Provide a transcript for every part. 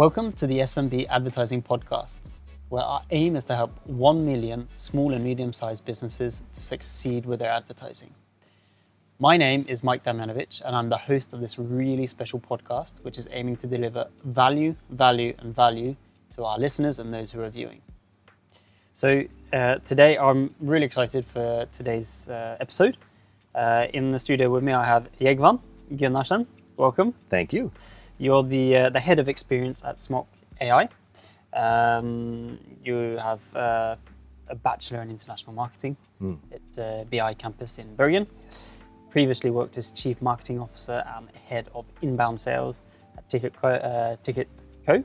Welcome to the SMBAdvertising podcast, where our aim is to help 1 million small and medium-sized businesses to succeed with their advertising. My name is Mike Damjanovic, and I'm the host of this really special podcast, which is aiming to deliver value to our listeners and those who are viewing. So today I'm really excited for today's episode. In the studio with me I have Jegvan Gunnarsson. Welcome. Thank you. You're the head of experience at Smok AI. You have a bachelor in international marketing at BI campus in Bergen. Yes. Previously worked as chief marketing officer and head of inbound sales at Ticket Co.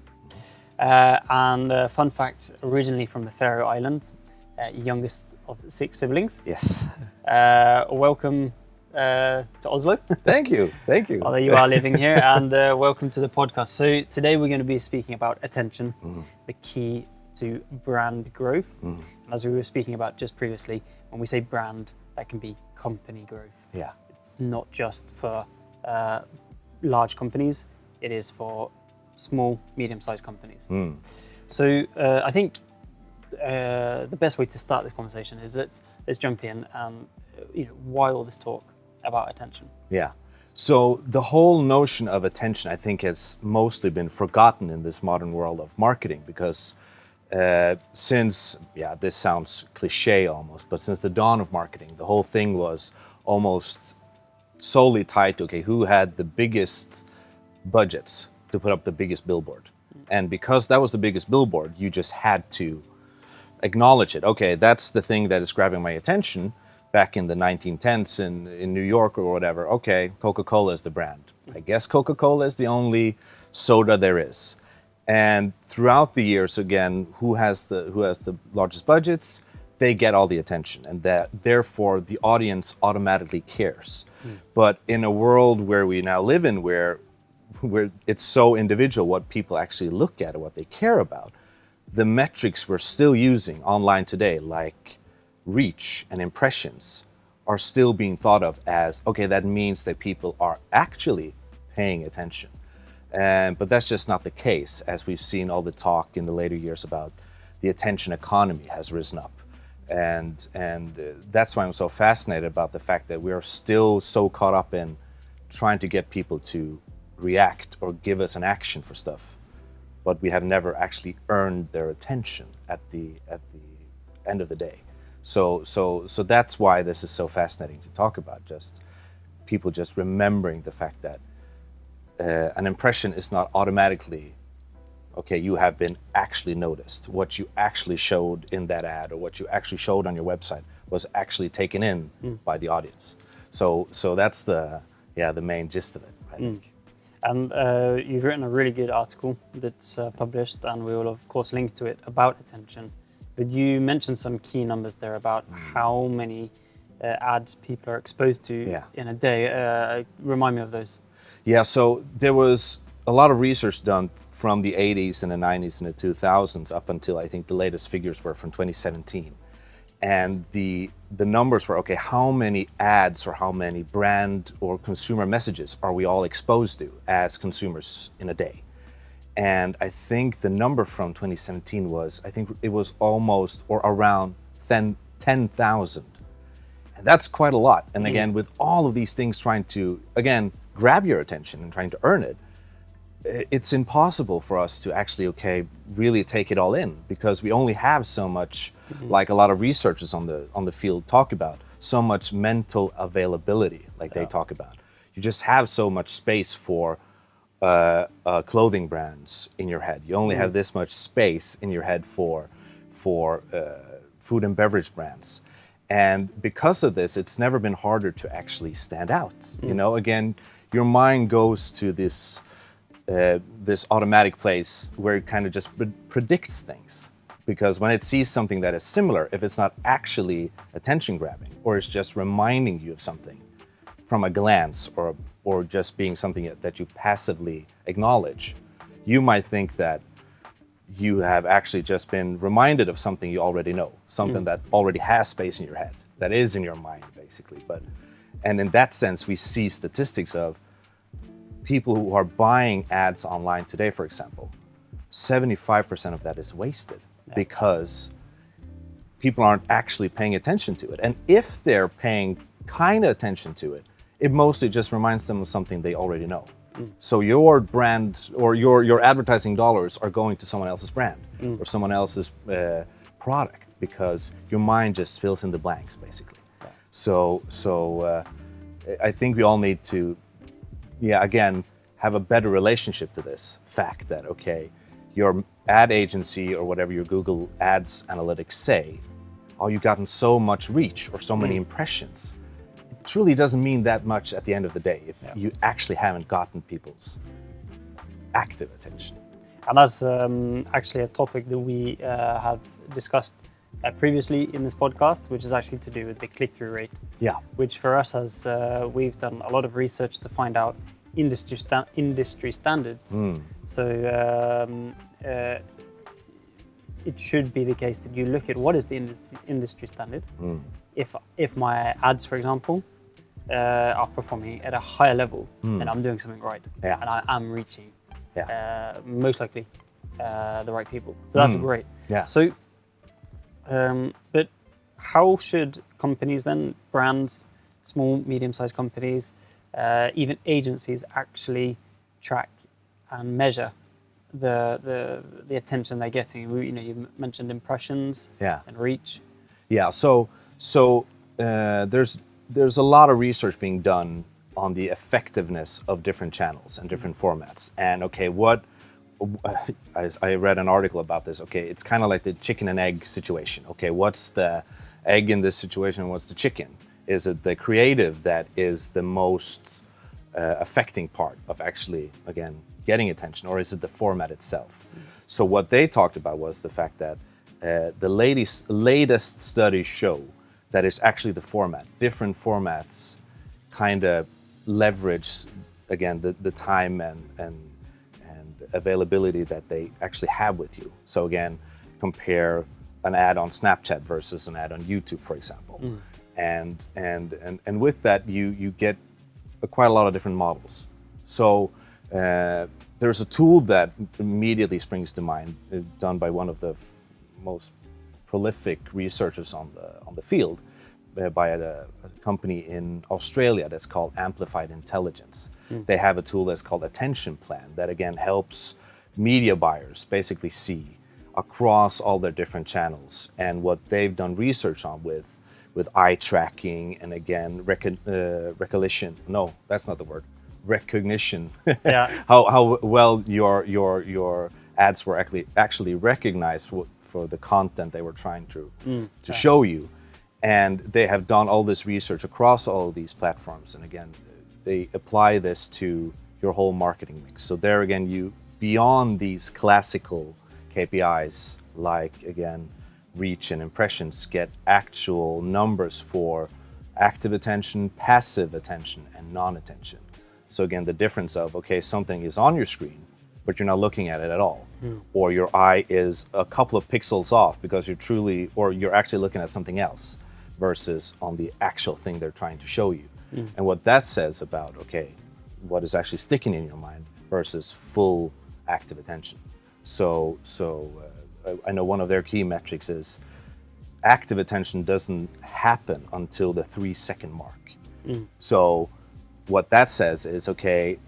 And fun fact, originally from the Faroe Islands, youngest of 6 siblings. Yes. Welcome to Oslo. Thank you. Although you are living here, and welcome to the podcast. So today we're going to be speaking about attention, the key to brand growth. And as we were speaking about just previously, when we say brand, that can be company growth. Yeah. It's not just for large companies, it is for small, medium-sized companies. So I think the best way to start this conversation is let's jump in and why all this talk about attention? Yeah. So the whole notion of attention, I think, has mostly been forgotten in this modern world of marketing because since this sounds cliche almost, but since the dawn of marketing, the whole thing was almost solely tied to, who had the biggest budgets to put up the biggest billboard. And because that was the biggest billboard, you just had to acknowledge it. Okay, that's the thing that is grabbing my attention. Back in the 1910s in New York or whatever, okay, Coca-Cola is the brand. I guess Coca-Cola is the only soda there is. And throughout the years, again, who has the largest budgets, they get all the attention, and that therefore the audience automatically cares. But in a world where we now live in, where it's so individual what people actually look at and what they care about, the metrics we're still using online today, like reach and impressions, are still being thought of as, that means that people are actually paying attention. But that's just not the case, as we've seen all the talk in the later years about the attention economy has risen up. And that's why I'm so fascinated about the fact that we are still so caught up in trying to get people to react or give us an action for stuff, but we have never actually earned their attention at the end of the day. So that's why this is so fascinating to talk about. Just people just remembering the fact that an impression is not automatically, you have been actually noticed. What you actually showed in that ad or what you actually showed on your website was actually taken in by the audience. So that's the main gist of it, I think. And you've written a really good article that's published, and we will of course link to it, about attention. But you mentioned some key numbers there about how many ads people are exposed to in a day. Remind me of those. Yeah, so there was a lot of research done from the 80s and the 90s and the 2000s up until I think the latest figures were from 2017. And the numbers were, how many ads or how many brand or consumer messages are we all exposed to as consumers in a day? And I think the number from 2017 was, it was almost or around 10,000. And that's quite a lot. And again, with all of these things trying to, grab your attention and trying to earn it, it's impossible for us to actually, really take it all in, because we only have so much, like a lot of researchers on the field talk about, so much mental availability, they talk about. You just have so much space for clothing brands in your head. You only have this much space in your head for food and beverage brands. And because of this, it's never been harder to actually stand out. Again, your mind goes to this automatic place where it kind of just predicts things. Because when it sees something that is similar, if it's not actually attention grabbing, or it's just reminding you of something from a glance or just being something that you passively acknowledge, you might think that you have actually just been reminded of something you already know, something that already has space in your head, that is in your mind, basically. And in that sense, we see statistics of people who are buying ads online today, for example, 75% of that is wasted because people aren't actually paying attention to it. And if they're paying kind of attention to it, it mostly just reminds them of something they already know. So your brand or your advertising dollars are going to someone else's brand or someone else's product because your mind just fills in the blanks, basically. So I think we all need to, again, have a better relationship to this fact that, okay, your ad agency or whatever your Google Ads analytics say, you've gotten so much reach or so many impressions. It truly doesn't mean that much at the end of the day if you actually haven't gotten people's active attention. And that's actually a topic that we have discussed previously in this podcast, which is actually to do with the click-through rate. Yeah. Which for us has, we've done a lot of research to find out industry standards. So it should be the case that you look at what is the industry standard. If my ads, for example, are performing at a higher level, then I'm doing something right, and I am reaching most likely the right people. So that's great. Yeah. So, but how should companies then, brands, small, medium-sized companies, even agencies, actually track and measure the attention they're getting? You mentioned impressions and reach. Yeah. So there's a lot of research being done on the effectiveness of different channels and different formats. And okay, I read an article about this. Okay, it's kind of like the chicken and egg situation. Okay, what's the egg in this situation and what's the chicken? Is it the creative that is the most affecting part of actually, again, getting attention, or is it the format itself? So what they talked about was the fact that the latest studies show that it's actually the format. Different formats kind of leverage, again, the time and availability that they actually have with you. So again, compare an ad on Snapchat versus an ad on YouTube, for example. And with that, you get quite a lot of different models. So there's a tool that immediately springs to mind, done by one of the most prolific researchers on the field, by a company in Australia that's called Amplified Intelligence. They have a tool that's called Attention Plan that again helps media buyers basically see across all their different channels and what they've done research on with eye tracking and again recognition. No, that's not the word. Recognition. How well your ads were actually recognized for the content they were trying to show you. And they have done all this research across all of these platforms. And again, they apply this to your whole marketing mix. So there again, you, beyond these classical KPIs, like again, reach and impressions, get actual numbers for active attention, passive attention, and non-attention. So again, the difference of, okay, something is on your screen, but you're not looking at it at all. Or your eye is a couple of pixels off because you're actually looking at something else versus on the actual thing they're trying to show you. And what that says about, okay, what is actually sticking in your mind versus full active attention. So I know one of their key metrics is active attention doesn't happen until the 3-second mark. So what that says is, okay,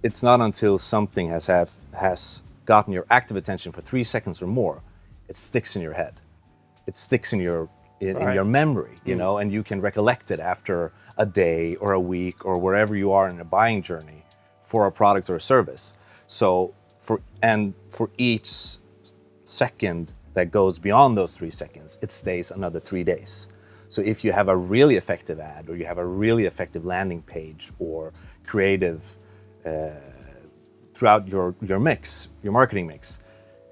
it's not until something has gotten your active attention for 3 seconds or more, it sticks in your head. It sticks in your memory, you know, and you can recollect it after a day or a week or wherever you are in a buying journey for a product or a service. So for each second that goes beyond those 3 seconds, it stays another 3 days. So if you have a really effective ad or you have a really effective landing page or creative throughout your mix, your marketing mix,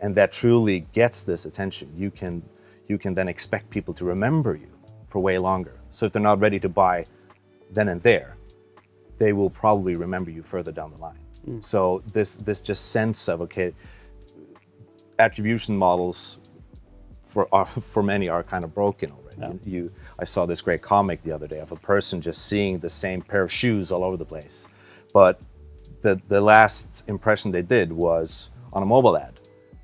and that truly gets this attention, you can then expect people to remember you for way longer. So if they're not ready to buy then and there, they will probably remember you further down the line. So this just sense of, okay, attribution models for many are kind of broken already. I saw this great comic the other day of a person just seeing the same pair of shoes all over the place, but the last impression they did was on a mobile ad.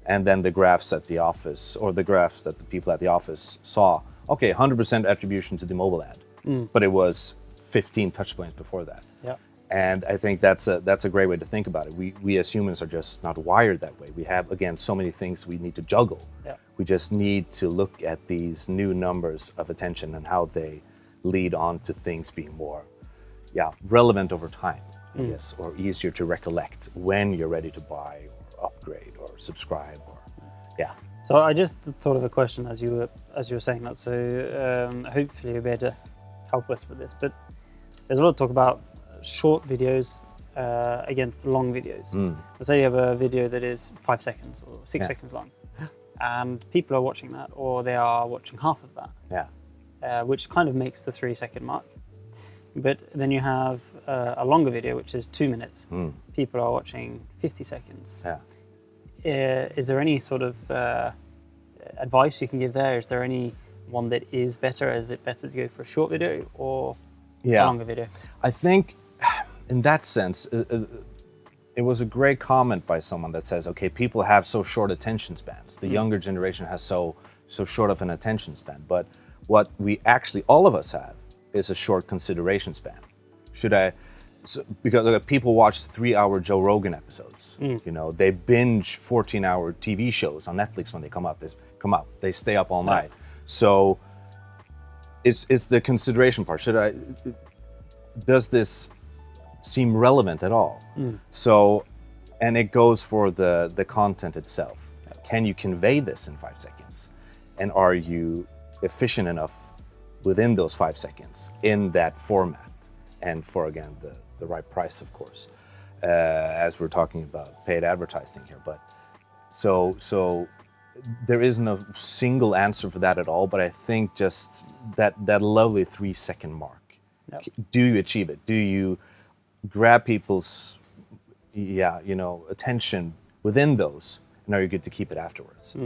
And then the graphs at the office, or the graphs that the people at the office saw, okay, 100% attribution to the mobile ad. But it was 15 touch points before that. Yeah. And I think that's a great way to think about it. We as humans are just not wired that way. We have, again, so many things we need to juggle. Yeah. We just need to look at these new numbers of attention and how they lead on to things being more, relevant over time, I guess, or easier to recollect when you're ready to buy or upgrade or subscribe or, So I just thought of a question as you were saying that. So hopefully you'll be able to help us with this. But there's a lot of talk about short videos against long videos. Let's say you have a video that is 5 seconds or 6 seconds long, and people are watching that, or they are watching half of that, which kind of makes the 3 second mark. But then you have a longer video, which is 2 minutes. People are watching 50 seconds. Is there any sort of advice you can give there? Is there any one that is better? Is it better to go for a short video or a longer video? I think in that sense, it was a great comment by someone that says, okay, people have so short attention spans. The younger generation has so short of an attention span. But what we actually, all of us have, is a short consideration span. Because people watch 3-hour Joe Rogan episodes. You know, they binge 14-hour TV shows on Netflix when they come out. They stay up all night. So it's the consideration part. Does this seem relevant at all? So, and it goes for the content itself. Can you convey this in 5 seconds? And are you efficient enough within those 5 seconds in that format? And for, again, the right price, of course, as we're talking about paid advertising here. But so there isn't a single answer for that at all, but I think just that lovely 3 second mark. Do you achieve it? Do you grab people's attention within those, and are you good to keep it afterwards?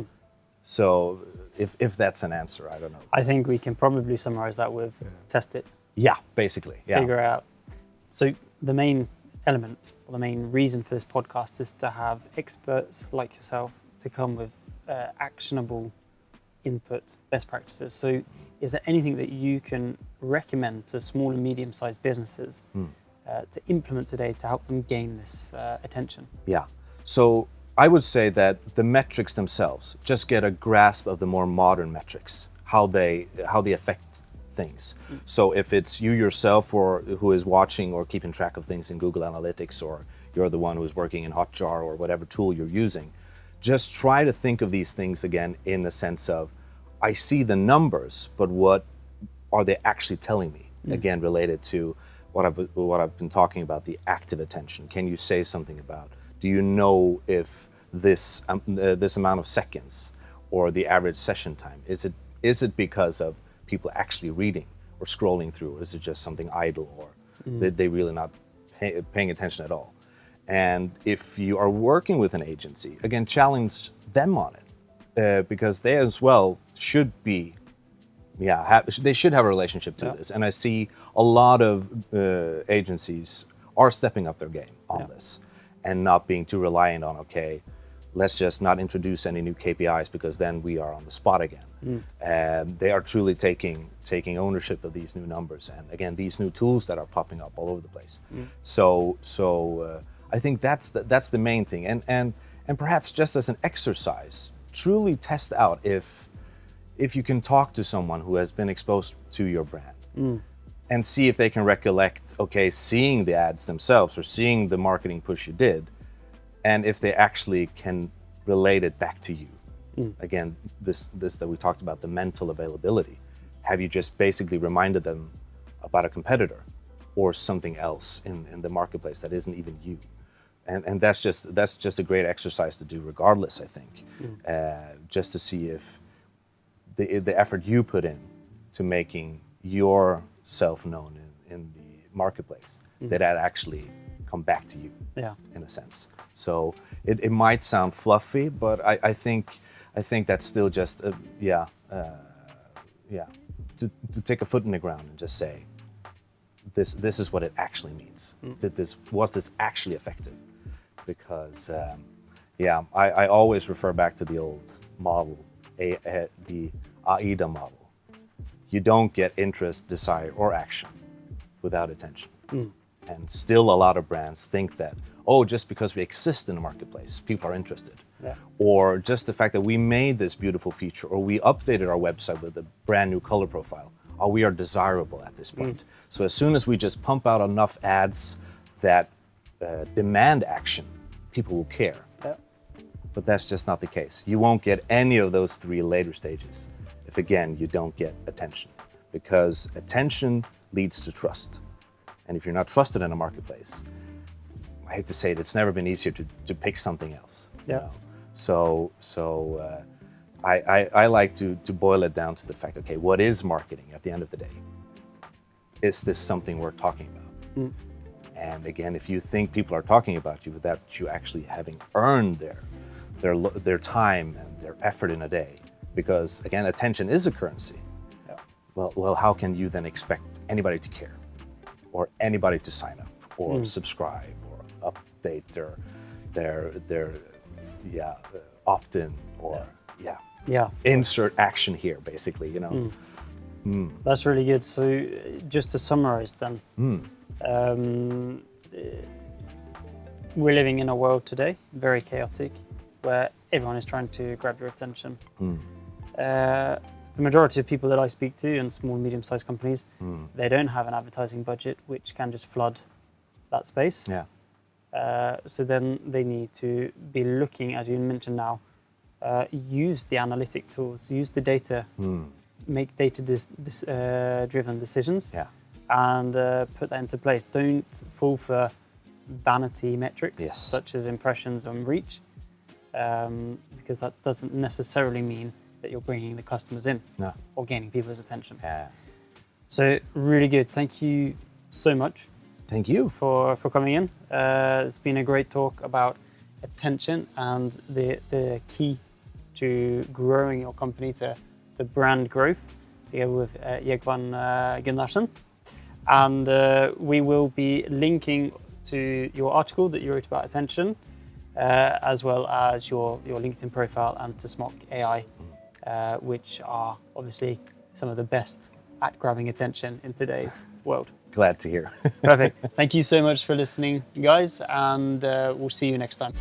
So if that's an answer, I don't know. I think we can probably summarize that with test it. Yeah, basically. Yeah. Figure it out. So the main element, or the main reason for this podcast, is to have experts like yourself to come with actionable input, best practices. So is there anything that you can recommend to small and medium-sized businesses to implement today to help them gain this attention? Yeah. So I would say that the metrics themselves, just get a grasp of the more modern metrics, how they affect things. So if it's you yourself or who is watching or keeping track of things in Google Analytics, or you're the one who's working in Hotjar or whatever tool you're using, just try to think of these things again in the sense of, I see the numbers, but what are they actually telling me? Again, related to what I've been talking about, the active attention. Can you say something about, do you know if this amount of seconds or the average session time, is it because of people actually reading or scrolling through, or is it just something idle, or they really not paying attention at all? And if you are working with an agency, again, challenge them on it, because they as well should be, they should have a relationship to this. And I see a lot of agencies are stepping up their game on this and not being too reliant on, okay, let's just not introduce any new KPIs because then we are on the spot again. And they are truly taking ownership of these new numbers, and again, these new tools that are popping up all over the place. So I think that's the main thing, and perhaps just as an exercise, truly test out if you can talk to someone who has been exposed to your brand and see if they can recollect, okay, seeing the ads themselves or seeing the marketing push you did, and if they actually can relate it back to you. Again, this that we talked about, the mental availability. Have you just basically reminded them about a competitor or something else in the marketplace that isn't even you? And that's just a great exercise to do regardless, I think. Just to see if the effort you put in to making yourself known in the marketplace, that actually come back to you in a sense. So it might sound fluffy, but I think that's still just to take a foot in the ground and just say, this is what it actually means. Was this actually effective? Because Yeah, I always refer back to the old model, the AIDA model. You don't get interest, desire, or action without attention. And still a lot of brands think that, oh, just because we exist in the marketplace, people are interested. Yeah. Or just the fact that we made this beautiful feature, or we updated our website with a brand new color profile, or we are desirable at this point. So as soon as we just pump out enough ads that demand action, people will care. Yeah. But that's just not the case. You won't get any of those three later stages if, again, you don't get attention. Because attention leads to trust. And if you're not trusted in a marketplace, I hate to say it, it's never been easier to pick something else. Yeah. You know? So I like to boil it down to the fact, okay, what is marketing at the end of the day? Is this something we're talking about? And again, if you think people are talking about you without you actually having earned their time and their effort in a day, because again, attention is a currency. Yeah. Well, how can you then expect anybody to care, or anybody to sign up, or subscribe, or update their opt-in, or insert action here, basically, you know. That's really good. So just to summarize then, we're living in a world today, very chaotic, where everyone is trying to grab your attention. The majority of people that I speak to in small and medium-sized companies, they don't have an advertising budget which can just flood that space. Yeah. So then they need to be looking, as you mentioned now, use the analytic tools, use the data, make data-driven decisions, and put that into place. Don't fall for vanity metrics, such as impressions and reach, because that doesn't necessarily mean that you're bringing the customers in or gaining people's attention. Yeah. So really good. Thank you so much. Thank you for coming in. It's been a great talk about attention and the key to growing your company to brand growth, together with Jegvan Gunnarsson. And we will be linking to your article that you wrote about attention, as well as your LinkedIn profile and to Smok AI, which are obviously some of the best at grabbing attention in today's world. Glad to hear. Perfect. Thank you so much for listening, guys, and we'll see you next time.